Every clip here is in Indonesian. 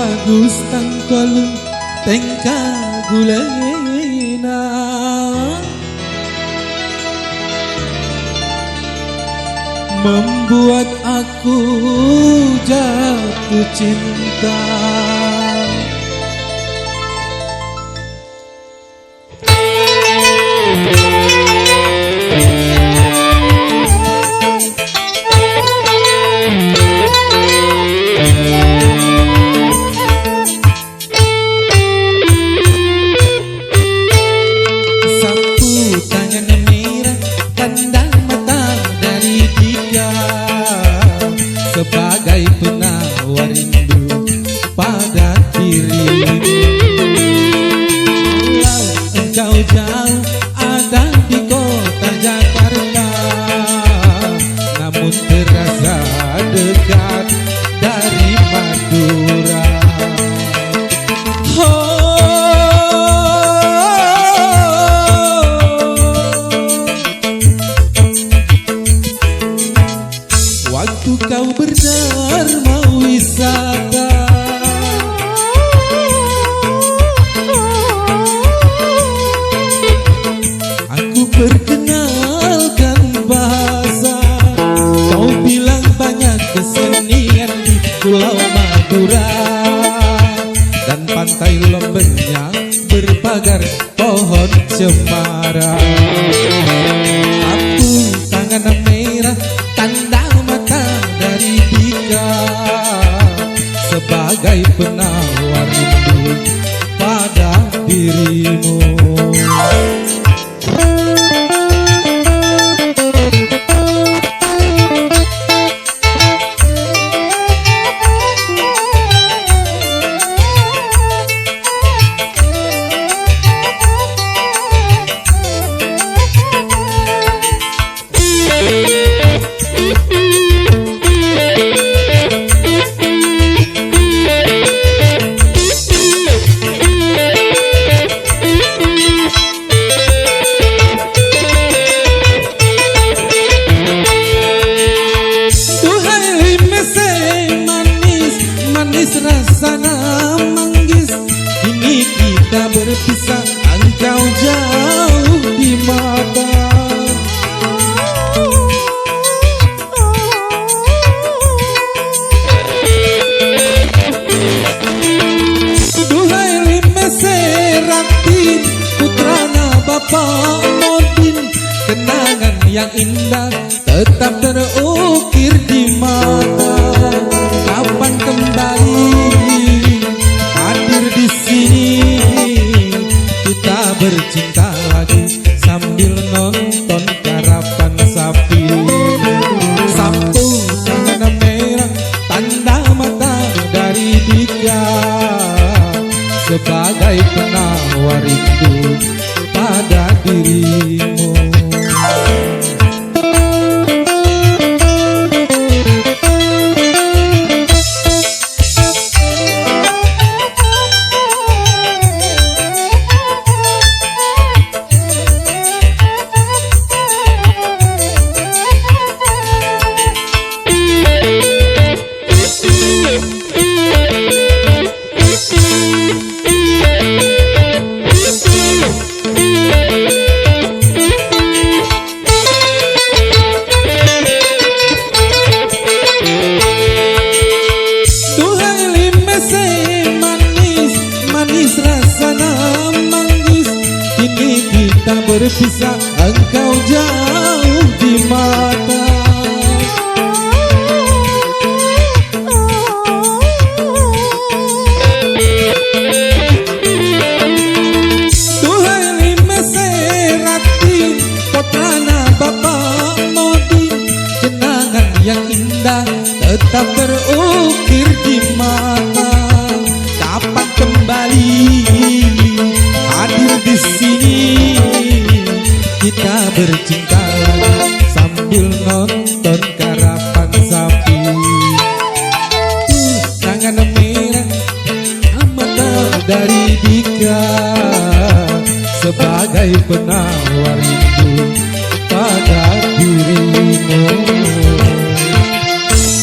bagus tangkolu tengka gulena, membuat aku jatuh cinta. Sebagai penawar rindu pada dirimu, walau engkau jauh ada di kota Jakarta, namun terasa dekat dari Madura. Waktu kau berdharma wisata, aku perkenalkan bahasa. Kau bilang banyak kesenian di Pulau Madura, dan pantai Lomboknya berpagar pohon cemara. Aku tangan merah tanda dari Dika, sebagai penawar rindu pada dirimu. Rasana manggis, kini kita berpisah, engkau jauh di mata. Duhai lime seratin, putrana Bapak Modin, kenangan yang indah tetap terukir di mata. Kapan kembali hadir di sini, kita bercinta lagi sambil nonton karapan sapi. Sapu tangan merah tanda mata dari Dika, sebagai penawar rindu pada dirimu. Kita berpisah, engkau jauh di mata. Duhai lime seratin, putrana Bapak Modin, kenangan yang indah tetap terukir di mata. Kapan kembali hadir di sini, kita bercinta lagi sambil nonton karapan sapi. Tangan merah mata dari Dika, sebagai penawar rindu pada dirimu.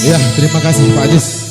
Ya, terima kasih Pak Ajis.